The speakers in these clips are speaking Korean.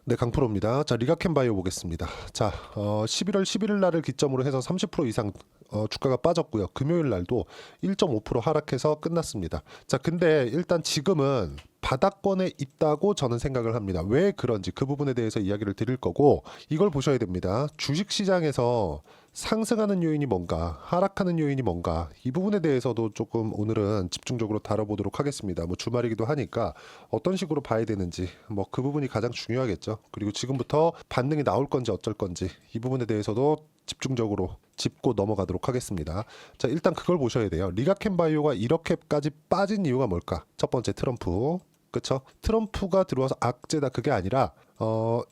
네, 강프로입니다. 자, 리가캔바이오 보겠습니다. 자, 11월 11일 날을 기점으로 해서 30% 이상 주가가 빠졌고요. 금요일 날도 1.5% 하락해서 끝났습니다. 자, 근데 일단 지금은 바닥권에 있다고 저는 생각을 합니다. 왜 그런지 그 부분에 대해서 이야기를 드릴 거고, 이걸 보셔야 됩니다. 주식시장에서 상승하는 요인이 뭔가, 하락하는 요인이 뭔가, 이 부분에 대해서도 조금 오늘은 집중적으로 다뤄보도록 하겠습니다. 뭐 주말이기도 하니까 어떤 식으로 봐야 되는지, 뭐 그 부분이 가장 중요하겠죠. 그리고 지금부터 반등이 나올 건지 어쩔 건지, 이 부분에 대해서도 집중적으로 짚고 넘어가도록 하겠습니다. 자, 일단 그걸 보셔야 돼요. 리가캔바이오가 이렇게까지 빠진 이유가 뭘까? 첫 번째, 트럼프. 그쵸? 트럼프가 들어와서 악재다, 그게 아니라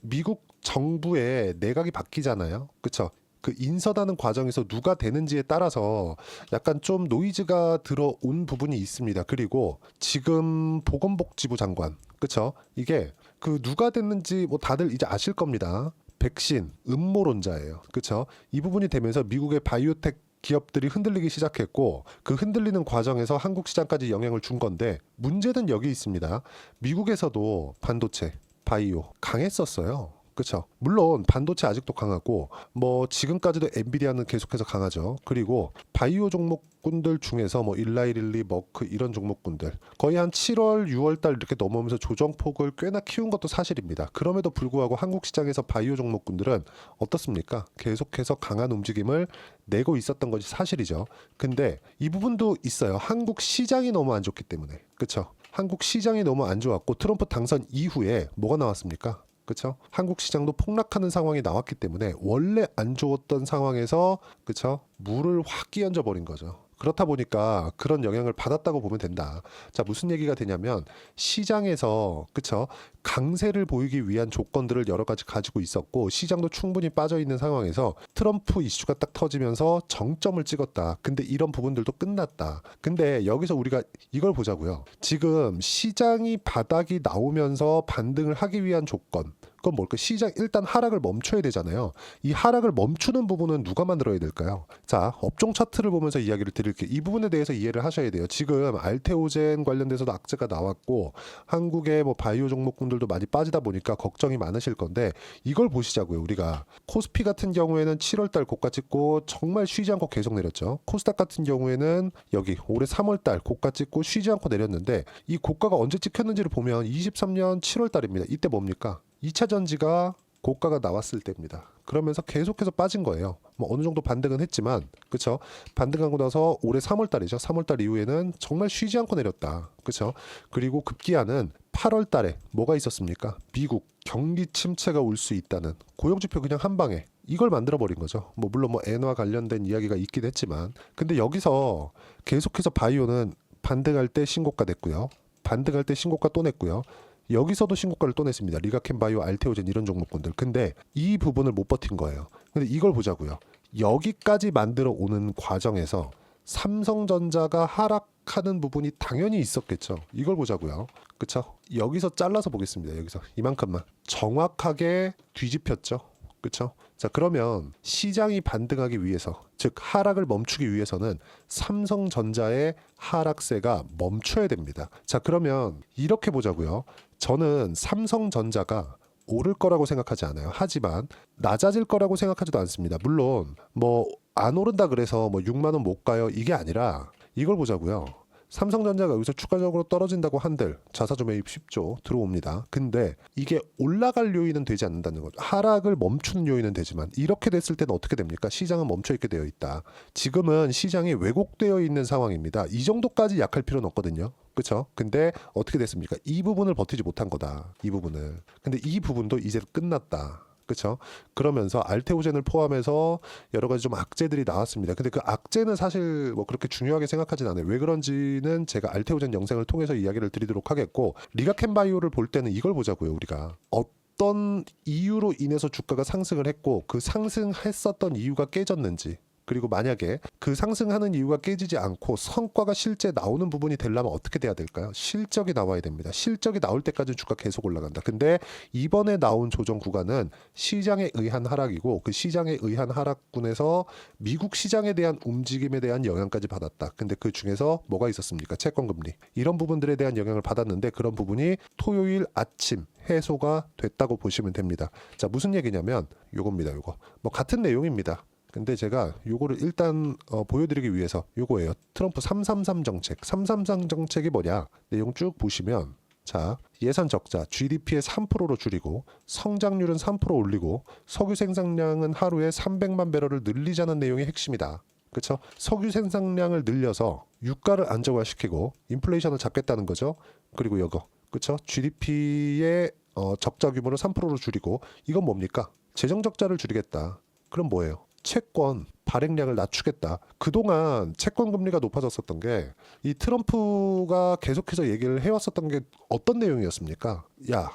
미국 정부의 내각이 바뀌잖아요. 그쵸? 그 인선하는 과정에서 누가 되는지에 따라서 약간 좀 노이즈가 들어온 부분이 있습니다. 그리고 지금 보건복지부 장관, 그쵸? 이게 그 누가 됐는지 뭐 다들 이제 아실 겁니다. 백신 음모론자예요. 그쵸? 이 부분이 되면서 미국의 바이오텍 기업들이 흔들리기 시작했고, 그 흔들리는 과정에서 한국 시장까지 영향을 준 건데, 문제는 여기 있습니다. 미국에서도 반도체, 바이오 강했었어요. 그렇죠. 물론 반도체 아직도 강하고, 뭐 지금까지도 엔비디아는 계속해서 강하죠. 그리고 바이오 종목군들 중에서 뭐 일라이릴리, 머크 이런 종목군들 거의 한 7월, 6월 달 이렇게 넘어오면서 조정폭을 꽤나 키운 것도 사실입니다. 그럼에도 불구하고 한국 시장에서 바이오 종목군들은 어떻습니까? 계속해서 강한 움직임을 내고 있었던 것이 사실이죠. 근데 이 부분도 있어요. 한국 시장이 너무 안 좋기 때문에. 그렇죠. 한국 시장이 너무 안 좋았고, 트럼프 당선 이후에 뭐가 나왔습니까? 그렇죠? 한국 시장도 폭락하는 상황이 나왔기 때문에 원래 안 좋았던 상황에서, 그렇죠? 물을 확 끼얹어 버린 거죠. 그렇다 보니까 그런 영향을 받았다고 보면 된다. 자, 무슨 얘기가 되냐면 시장에서, 그쵸, 강세를 보이기 위한 조건들을 여러 가지 가지고 있었고, 시장도 충분히 빠져 있는 상황에서 트럼프 이슈가 딱 터지면서 정점을 찍었다. 근데 이런 부분들도 끝났다. 근데 여기서 우리가 이걸 보자고요. 지금 시장이 바닥이 나오면서 반등을 하기 위한 조건, 그건 뭘까? 시장 일단 하락을 멈춰야 되잖아요. 이 하락을 멈추는 부분은 누가 만들어야 될까요? 자, 업종 차트를 보면서 이야기를 드릴게요. 이 부분에 대해서 이해를 하셔야 돼요. 지금 알테오젠 관련돼서도 악재가 나왔고, 한국의 뭐 바이오 종목군들도 많이 빠지다 보니까 걱정이 많으실 건데, 이걸 보시자고요. 우리가 코스피 같은 경우에는 7월달 고가 찍고 정말 쉬지 않고 계속 내렸죠. 코스닥 같은 경우에는 여기 올해 3월달 고가 찍고 쉬지 않고 내렸는데, 이 고가가 언제 찍혔는지를 보면 23년 7월달입니다. 이때 뭡니까? 2차 전지가 고가가 나왔을 때입니다. 그러면서 계속해서 빠진 거예요. 뭐 어느 정도 반등은 했지만, 그렇죠? 반등하고 나서 올해 3월 달이죠. 3월 달 이후에는 정말 쉬지 않고 내렸다. 그렇죠? 그리고 급기야는 8월 달에 뭐가 있었습니까? 미국 경기 침체가 올 수 있다는 고용 지표 그냥 한 방에 이걸 만들어 버린 거죠. 뭐 물론 뭐 엔화 관련된 이야기가 있긴 했지만, 근데 여기서 계속해서 바이오는 반등할 때 신고가 냈고요. 반등할 때 신고가 또 냈고요. 여기서도 신고가를 또 냈습니다. 리가캔바이오, 알테오젠 이런 종목군들. 근데 이 부분을 못 버틴 거예요. 근데 이걸 보자고요. 여기까지 만들어 오는 과정에서 삼성전자가 하락하는 부분이 당연히 있었겠죠. 이걸 보자고요. 그쵸? 여기서 잘라서 보겠습니다. 여기서 이만큼만 정확하게 뒤집혔죠. 그쵸? 자, 그러면 시장이 반등하기 위해서, 즉 하락을 멈추기 위해서는 삼성전자의 하락세가 멈춰야 됩니다. 자, 그러면 이렇게 보자고요. 저는 삼성전자가 오를 거라고 생각하지 않아요. 하지만 낮아질 거라고 생각하지도 않습니다. 물론 뭐 안 오른다 그래서 뭐 6만 원 못 가요, 이게 아니라 이걸 보자고요. 삼성전자가 여기서 추가적으로 떨어진다고 한들 자사주 매입 쉽죠. 들어옵니다. 근데 이게 올라갈 요인은 되지 않는다는 거죠. 하락을 멈추는 요인은 되지만, 이렇게 됐을 때는 어떻게 됩니까? 시장은 멈춰 있게 되어 있다. 지금은 시장이 왜곡되어 있는 상황입니다. 이 정도까지 약할 필요는 없거든요. 그렇죠? 근데 어떻게 됐습니까? 이 부분을 버티지 못한 거다. 이 부분을. 근데 이 부분도 이제 끝났다. 그렇죠? 그러면서 알테오젠을 포함해서 여러 가지 좀 악재들이 나왔습니다. 근데 그 악재는 사실 뭐 그렇게 중요하게 생각하진 않아요. 왜 그런지는 제가 알테오젠 영상을 통해서 이야기를 드리도록 하겠고, 리가캔바이오를 볼 때는 이걸 보자고요. 우리가 어떤 이유로 인해서 주가가 상승을 했고, 그 상승했었던 이유가 깨졌는지, 그리고 만약에 그 상승하는 이유가 깨지지 않고 성과가 실제 나오는 부분이 되려면 어떻게 돼야 될까요? 실적이 나와야 됩니다. 실적이 나올 때까지 주가 계속 올라간다. 근데 이번에 나온 조정 구간은 시장에 의한 하락이고 그 시장에 의한 하락군에서 미국 시장에 대한 움직임에 대한 영향까지 받았다. 근데 그 중에서 뭐가 있었습니까? 채권금리. 이런 부분들에 대한 영향을 받았는데 그런 부분이 토요일 아침 해소가 됐다고 보시면 됩니다. 자, 무슨 얘기냐면 요겁니다. 요거. 뭐 같은 내용입니다. 근데 제가 요거를 일단 보여드리기 위해서 요거예요. 트럼프 333 정책. 333 정책이 뭐냐? 내용 쭉 보시면 자, 예산 적자 GDP의 3%로 줄이고 성장률은 3% 올리고 석유 생산량은 하루에 300만 배럴을 늘리자는 내용이 핵심이다. 그렇죠? 석유 생산량을 늘려서 유가를 안정화시키고 인플레이션을 잡겠다는 거죠. 그리고 이거 그렇죠? GDP의 적자 규모를 3%로 줄이고 이건 뭡니까? 재정 적자를 줄이겠다. 그럼 뭐예요? 채권 발행량을 낮추겠다. 그동안 채권 금리가 높아졌었던 게 이 트럼프가 계속해서 얘기를 해왔었던 게 어떤 내용이었습니까? 야,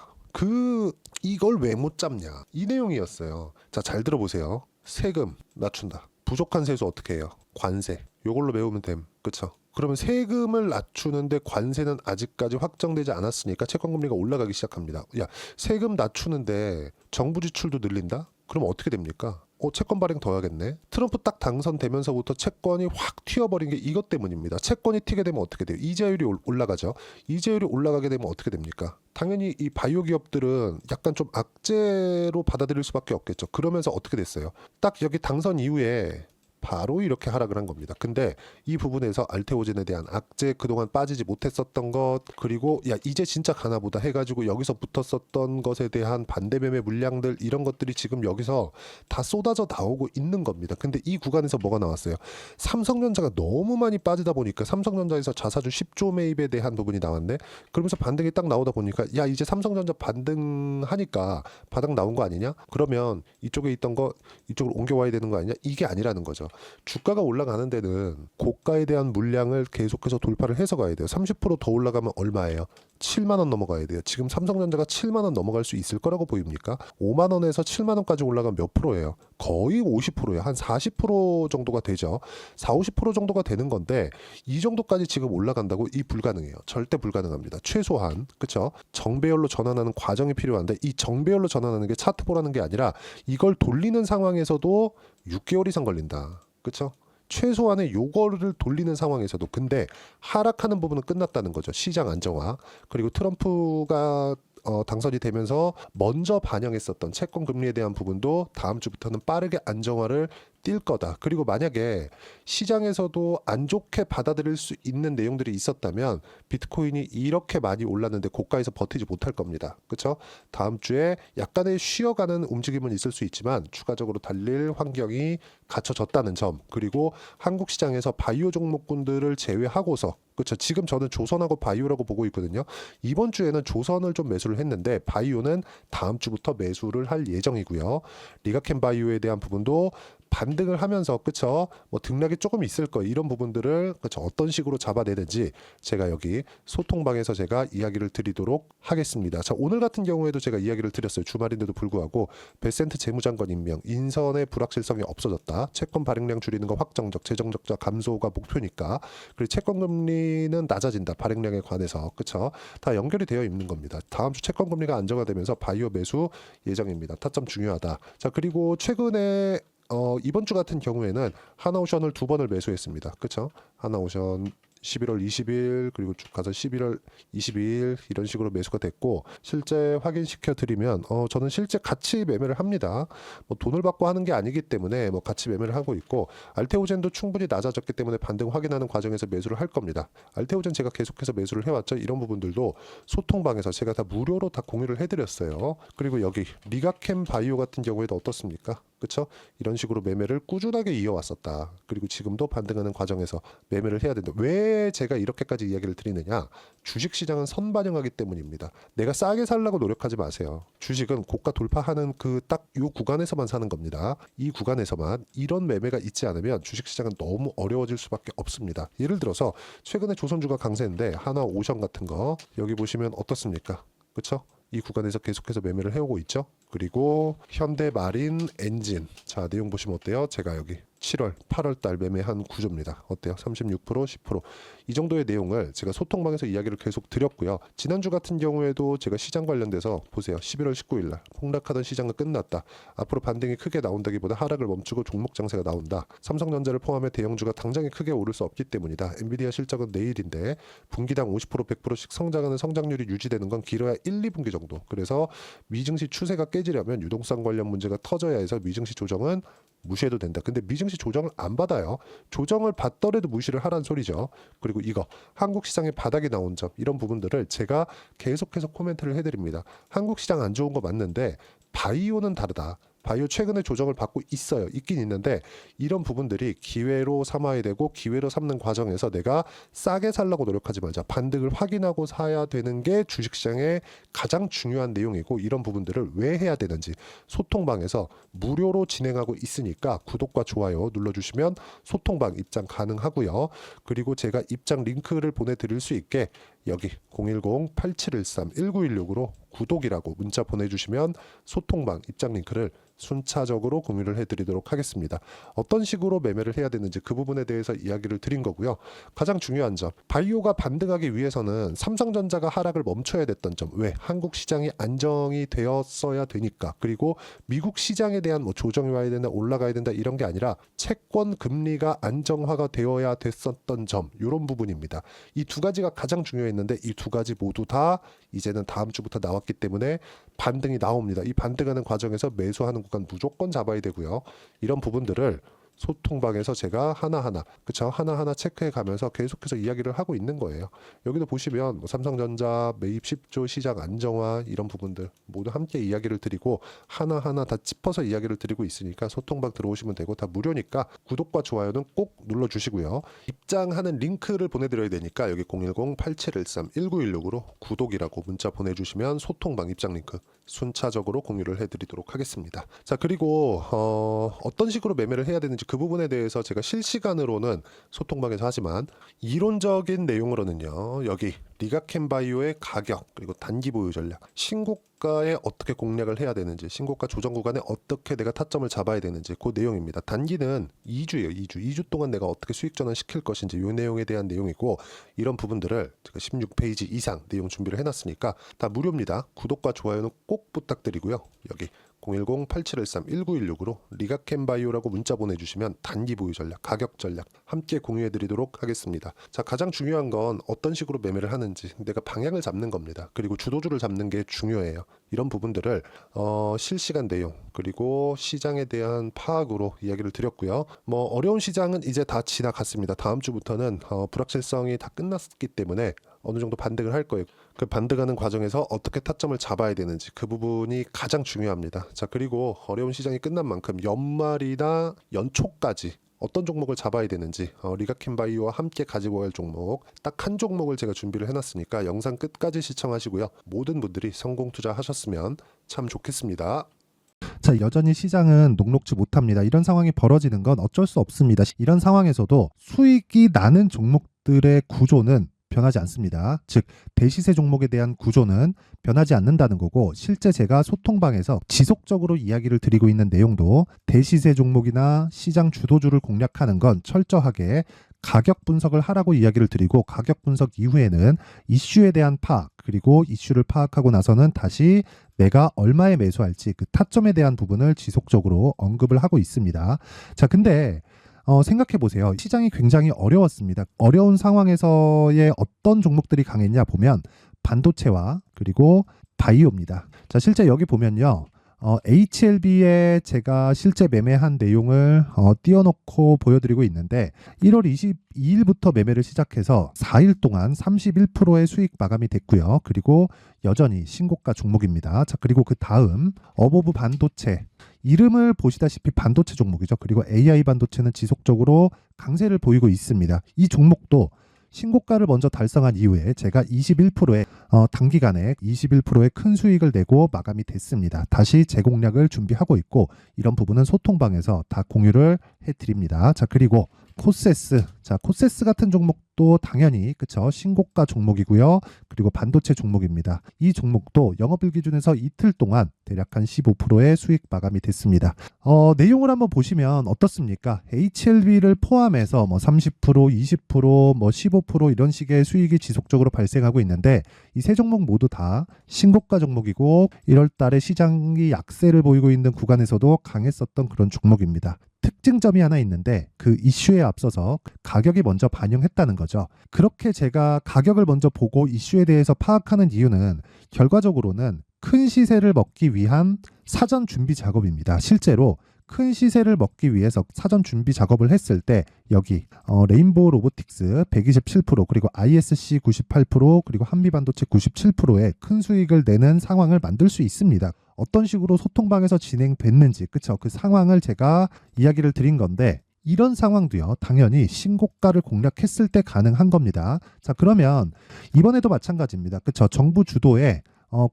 이걸 왜 못 잡냐? 이 내용이었어요. 자, 잘 들어보세요. 세금 낮춘다. 부족한 세수 어떻게 해요? 관세. 요걸로 메우면 됨. 그쵸? 그러면 세금을 낮추는데 관세는 아직까지 확정되지 않았으니까 채권 금리가 올라가기 시작합니다. 야, 세금 낮추는데 정부 지출도 늘린다? 그럼 어떻게 됩니까? 채권 발행 더 해야겠네. 트럼프 딱 당선되면서부터 채권이 확 튀어버린 게 이것 때문입니다. 채권이 튀게 되면 어떻게 돼요? 이자율이 올라가죠. 이자율이 올라가게 되면 어떻게 됩니까? 당연히 이 바이오 기업들은 약간 좀 악재로 받아들일 수밖에 없겠죠. 그러면서 어떻게 됐어요? 딱 여기 당선 이후에 바로 이렇게 하락을 한 겁니다. 근데 이 부분에서 알테오젠에 대한 악재 그동안 빠지지 못했었던 것 그리고 야 이제 진짜 가나보다 해가지고 여기서 붙었었던 것에 대한 반대 매매 물량들 이런 것들이 지금 여기서 다 쏟아져 나오고 있는 겁니다. 근데 이 구간에서 뭐가 나왔어요? 삼성전자가 너무 많이 빠지다 보니까 삼성전자에서 자사주 10조 매입에 대한 부분이 나왔네. 그러면서 반등이 딱 나오다 보니까 야 이제 삼성전자 반등하니까 바닥 나온 거 아니냐? 그러면 이쪽에 있던 거 이쪽으로 옮겨와야 되는 거 아니냐? 이게 아니라는 거죠. 주가가 올라가는 데는 고가에 대한 물량을 계속해서 돌파를 해서 가야 돼요. 30% 더 올라가면 얼마예요? 7만 원 넘어가야 돼요. 지금 삼성전자가 7만 원 넘어갈 수 있을 거라고 보입니까? 5만 원에서 7만 원까지 올라가면 몇 프로예요? 거의 50%예요. 한 40% 정도가 되죠. 4, 50% 정도가 되는 건데 이 정도까지 지금 올라간다고 이 불가능해요. 절대 불가능합니다. 최소한 그렇죠? 정배열로 전환하는 과정이 필요한데 이 정배열로 전환하는 게 차트 보라는 게 아니라 이걸 돌리는 상황에서도 6개월 이상 걸린다. 그렇죠? 최소한의 요거를 돌리는 상황에서도 근데 하락하는 부분은 끝났다는 거죠. 시장 안정화. 그리고 트럼프가 당선이 되면서 먼저 반영했었던 채권 금리에 대한 부분도 다음 주부터는 빠르게 안정화를 뛸 거다. 그리고 만약에 시장에서도 안 좋게 받아들일 수 있는 내용들이 있었다면 비트코인이 이렇게 많이 올랐는데 고가에서 버티지 못할 겁니다. 그렇죠? 다음 주에 약간의 쉬어가는 움직임은 있을 수 있지만 추가적으로 달릴 환경이 갖춰졌다는 점 그리고 한국 시장에서 바이오 종목군들을 제외하고서 그렇죠. 지금 저는 조선하고 바이오라고 보고 있거든요. 이번 주에는 조선을 좀 매수를 했는데 바이오는 다음 주부터 매수를 할 예정이고요. 리가켄 바이오에 대한 부분도 반등을 하면서 그쵸 뭐 등락이 조금 있을 거예요. 이런 부분들을 그쵸 어떤 식으로 잡아내는지 제가 여기 소통방에서 제가 이야기를 드리도록 하겠습니다. 자 오늘 같은 경우에도 제가 이야기를 드렸어요. 주말인데도 불구하고 베센트 재무장관 임명 인선의 불확실성이 없어졌다. 채권 발행량 줄이는 거 확정적 재정적자 감소가 목표니까 그리고 채권 금리는 낮아진다. 발행량에 관해서 그쵸 다 연결이 되어 있는 겁니다. 다음 주 채권 금리가 안정화되면서 바이오 매수 예정입니다. 타점 중요하다. 자 그리고 최근에 이번 주 같은 경우에는 하나오션을 2번을 매수했습니다. 그렇죠? 하나오션 11월 20일 그리고 쭉 가서 11월 22일 이런 식으로 매수가 됐고 실제 확인시켜 드리면 저는 실제 같이 매매를 합니다. 뭐 돈을 받고 하는 게 아니기 때문에 뭐 같이 매매를 하고 있고 알테오젠도 충분히 낮아졌기 때문에 반등 확인하는 과정에서 매수를 할 겁니다. 알테오젠 제가 계속해서 매수를 해왔죠. 이런 부분들도 소통방에서 제가 다 무료로 다 공유를 해드렸어요. 그리고 여기 리가캠 바이오 같은 경우에도 어떻습니까? 그렇죠? 이런 식으로 매매를 꾸준하게 이어왔었다. 그리고 지금도 반등하는 과정에서 매매를 해야 된다. 왜 제가 이렇게까지 이야기를 드리느냐? 주식시장은 선반영하기 때문입니다. 내가 싸게 살라고 노력하지 마세요. 주식은 고가 돌파하는 그 딱 요 구간에서만 사는 겁니다. 이 구간에서만 이런 매매가 있지 않으면 주식시장은 너무 어려워질 수밖에 없습니다. 예를 들어서 최근에 조선주가 강세인데 하나오션 같은 거 여기 보시면 어떻습니까? 그렇죠? 이 구간에서 계속해서 매매를 해오고 있죠. 그리고 현대마린 엔진. 자, 내용 보시면 어때요? 제가 여기 7월, 8월 달 매매한 구조입니다. 어때요? 36%, 10%. 이 정도의 내용을 제가 소통방에서 이야기를 계속 드렸고요. 지난주 같은 경우에도 제가 시장 관련돼서 보세요. 11월 19일 날 폭락하던 시장은 끝났다. 앞으로 반등이 크게 나온다기보다 하락을 멈추고 종목 장세가 나온다. 삼성전자를 포함해 대형주가 당장에 크게 오를 수 없기 때문이다. 엔비디아 실적은 내일인데 분기당 50%, 100%씩 성장하는 성장률이 유지되는 건 길어야 1, 2분기 정도. 그래서 미증시 추세가 깨지려면 유동성 관련 문제가 터져야 해서 미증시 조정은 무시해도 된다. 근데 미증시 조정을 안 받아요. 조정을 받더라도 무시를 하라는 소리죠. 그리고 이거 한국 시장의 바닥이 나온 점, 이런 부분들을 제가 계속해서 코멘트를 해드립니다. 한국 시장 안 좋은 거 맞는데 바이오는 다르다. 바이오 최근에 조정을 받고 있어요. 있긴 있는데 이런 부분들이 기회로 삼아야 되고, 기회로 삼는 과정에서 내가 싸게 살라고 노력하지 말자. 반등을 확인하고 사야 되는 게 주식시장의 가장 중요한 내용이고, 이런 부분들을 왜 해야 되는지 소통방에서 무료로 진행하고 있으니까 구독과 좋아요 눌러주시면 소통방 입장 가능하고요. 그리고 제가 입장 링크를 보내드릴 수 있게 여기 010-8713-1916으로 구독이라고 문자 보내주시면 소통방 입장 링크를 순차적으로 공유를 해드리도록 하겠습니다. 어떤 식으로 매매를 해야 되는지 그 부분에 대해서 이야기를 드린 거고요. 가장 중요한 점, 바이오가 반등하기 위해서는 삼성전자가 하락을 멈춰야 됐던 점. 왜? 한국 시장이 안정이 되었어야 되니까. 그리고 미국 시장에 대한 뭐 조정이 와야 된다, 올라가야 된다, 이런 게 아니라 채권 금리가 안정화가 되어야 됐었던 점, 이런 부분입니다. 이 두 가지가 가장 중요했는데 이 두 가지 모두 다 이제는 다음 주부터 나왔기 때문에 반등이 나옵니다. 이 반등하는 과정에서 매수하는 구간 무조건 잡아야 되고요. 이런 부분들을 소통방에서 제가 하나하나, 그쵸? 하나하나 체크해 가면서 계속해서 이야기를 하고 있는 거예요. 여기도 보시면 뭐 삼성전자 매입 10조 시장 안정화, 이런 부분들 모두 함께 이야기를 드리고 하나하나 다 짚어서 이야기를 드리고 있으니까 소통방 들어오시면 되고, 다 무료니까 구독과 좋아요는 꼭 눌러주시고요. 입장하는 링크를 보내드려야 되니까 여기 010-8713-1916으로 구독이라고 문자 보내주시면 소통방 입장 링크 순차적으로 공유를 해드리도록 하겠습니다. 자, 그리고 어떤 식으로 매매를 해야 되는지 그 부분에 대해서 제가 실시간으로는 소통방에서 하지만, 이론적인 내용으로는요, 여기 리가켄바이오의 가격, 그리고 단기 보유 전략, 신고가에 어떻게 공략을 해야 되는지, 신고가 조정 구간에 어떻게 내가 타점을 잡아야 되는지 그 내용입니다. 단기는 2주예요. 2주 동안 내가 어떻게 수익 전환 시킬 것인지, 이 내용에 대한 내용이고, 이런 부분들을 제가 16페이지 이상 내용 준비를 해놨으니까 다 무료입니다. 구독과 좋아요는 꼭 부탁드리고요. 여기 010-8713-1916으로 리가켄바이오라고 문자 보내주시면 단기 보유 전략, 가격 전략 함께 공유해드리도록 하겠습니다. 자, 가장 중요한 건 어떤 식으로 매매를 하는지, 내가 방향을 잡는 겁니다. 그리고 주도주를 잡는 게 중요해요. 이런 부분들을 실시간 내용, 그리고 시장에 대한 파악으로 이야기를 드렸고요. 뭐 어려운 시장은 이제 다 지나갔습니다. 다음 주부터는 불확실성이 다 끝났기 때문에 어느 정도 반등을 할 거예요. 그 반등하는 과정에서 어떻게 타점을 잡아야 되는지, 그 부분이 가장 중요합니다. 자, 그리고 어려운 시장이 끝난 만큼 연말이나 연초까지 어떤 종목을 잡아야 되는지, 리가켄바이오와 함께 가지고 갈 종목 딱 한 종목을 제가 준비를 해놨으니까 영상 끝까지 시청하시고요. 모든 분들이 성공 투자하셨으면 참 좋겠습니다. 자, 여전히 시장은 녹록지 못합니다. 이런 상황이 벌어지는 건 어쩔 수 없습니다. 이런 상황에서도 수익이 나는 종목들의 구조는 변하지 않습니다. 즉, 대시세 종목에 대한 구조는 변하지 않는다는 거고, 실제 제가 소통방에서 지속적으로 이야기를 드리고 있는 내용도 대시세 종목이나 시장 주도주를 공략하는 건 철저하게 가격 분석을 하라고 이야기를 드리고, 가격 분석 이후에는 이슈에 대한 파악, 그리고 이슈를 파악하고 나서는 다시 내가 얼마에 매수할지 그 타점에 대한 부분을 지속적으로 언급을 하고 있습니다. 자, 근데 생각해 보세요. 시장이 굉장히 어려웠습니다. 어려운 상황에서의 어떤 종목들이 강했냐 보면 반도체와 그리고 바이오입니다. 자, 실제 여기 보면요. HLB에 제가 실제 매매한 내용을 띄워놓고 보여드리고 있는데, 1월 22일부터 매매를 시작해서 4일 동안 31%의 수익 마감이 됐고요. 그리고 여전히 신고가 종목입니다. 자, 그리고 그 다음 어보브 반도체, 이름을 보시다시피 반도체 종목이죠. 그리고 AI 반도체는 지속적으로 강세를 보이고 있습니다. 이 종목도 신고가를 먼저 달성한 이후에 제가 21%의 단기간에 21%의 큰 수익을 내고 마감이 됐습니다. 다시 재공략을 준비하고 있고, 이런 부분은 소통방에서 다 공유를 해드립니다. 자, 그리고 코세스. 자, 코세스 같은 종목도 당연히 그쵸 신고가 종목이고요. 그리고 반도체 종목입니다. 이 종목도 영업일 기준에서 이틀 동안 대략 한 15%의 수익 마감이 됐습니다. 내용을 한번 보시면 어떻습니까? HLB를 포함해서 뭐 30%, 20%, 뭐 15% 이런 식의 수익이 지속적으로 발생하고 있는데 이 세 종목 모두 다 신고가 종목이고 1월 달에 시장이 약세를 보이고 있는 구간에서도 강했었던 그런 종목입니다. 특징점이 하나 있는데 그 이슈에 앞서서 가격이 먼저 반영했다는 거죠. 그렇게 제가 가격을 먼저 보고 이슈에 대해서 파악하는 이유는 결과적으로는 큰 시세를 먹기 위한 사전 준비 작업입니다. 실제로 큰 시세를 먹기 위해서 사전 준비 작업을 했을 때 여기 레인보우 로보틱스 127% 그리고 ISC 98% 그리고 한미반도체 97%의 큰 수익을 내는 상황을 만들 수 있습니다. 어떤 식으로 소통방에서 진행됐는지 그쵸 그 상황을 제가 이야기를 드린 건데 이런 상황도요 당연히 신고가를 공략했을 때 가능한 겁니다. 자 그러면 이번에도 마찬가지입니다. 그쵸 정부 주도의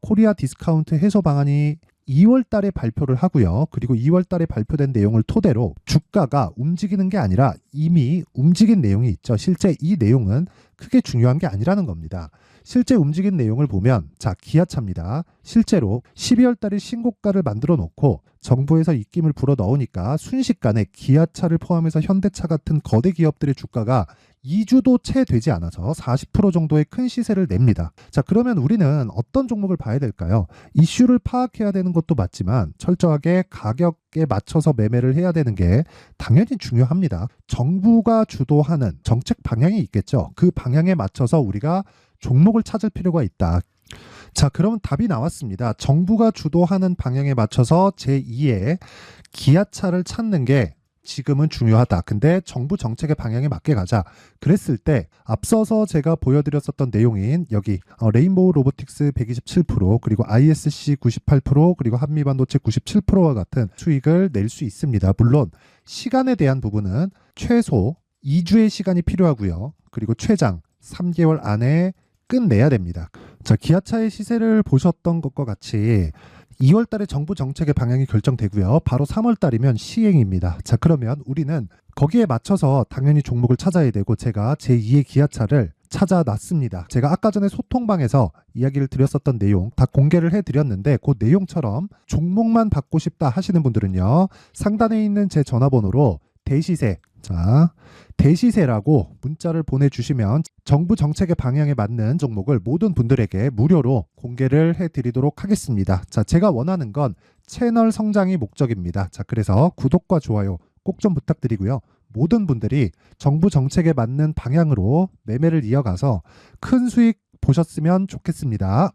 코리아 디스카운트 해소 방안이 2월 달에 발표를 하고요. 그리고 2월 달에 발표된 내용을 토대로 주가가 움직이는 게 아니라 이미 움직인 내용이 있죠. 실제 이 내용은 크게 중요한 게 아니라는 겁니다. 실제 움직인 내용을 보면 자 기아차입니다. 실제로 12월 달에 신고가를 만들어 놓고 정부에서 입김을 불어 넣으니까 순식간에 기아차를 포함해서 현대차 같은 거대 기업들의 주가가 2주도 채 되지 않아서 40% 정도의 큰 시세를 냅니다. 자, 그러면 우리는 어떤 종목을 봐야 될까요? 이슈를 파악해야 되는 것도 맞지만 철저하게 가격에 맞춰서 매매를 해야 되는 게 당연히 중요합니다. 정부가 주도하는 정책 방향이 있겠죠. 그 방향에 맞춰서 우리가 종목을 찾을 필요가 있다. 자, 그러면 답이 나왔습니다. 정부가 주도하는 방향에 맞춰서 제2의 기아차를 찾는 게 지금은 중요하다. 근데 정부 정책의 방향에 맞게 가자. 그랬을 때 앞서서 제가 보여드렸었던 내용인 여기 레인보우 로보틱스 127% 그리고 ISC 98% 그리고 한미반도체 97%와 같은 수익을 낼 수 있습니다. 물론 시간에 대한 부분은 최소 2주의 시간이 필요하고요. 그리고 최장 3개월 안에 끝내야 됩니다. 자, 기아차의 시세를 보셨던 것과 같이 2월 달에 정부 정책의 방향이 결정되고요. 바로 3월 달이면 시행입니다. 자, 그러면 우리는 거기에 맞춰서 당연히 종목을 찾아야 되고 제가 제2의 기아차를 찾아놨습니다. 제가 아까 전에 소통방에서 이야기를 드렸었던 내용 다 공개를 해드렸는데 그 내용처럼 종목만 받고 싶다 하시는 분들은요. 상단에 있는 제 전화번호로 대시세 자 대시세라고 문자를 보내주시면 정부 정책의 방향에 맞는 종목을 모든 분들에게 무료로 공개를 해드리도록 하겠습니다. 자, 제가 원하는 건 채널 성장이 목적입니다. 자, 그래서 구독과 좋아요 꼭 좀 부탁드리고요. 모든 분들이 정부 정책에 맞는 방향으로 매매를 이어가서 큰 수익 보셨으면 좋겠습니다.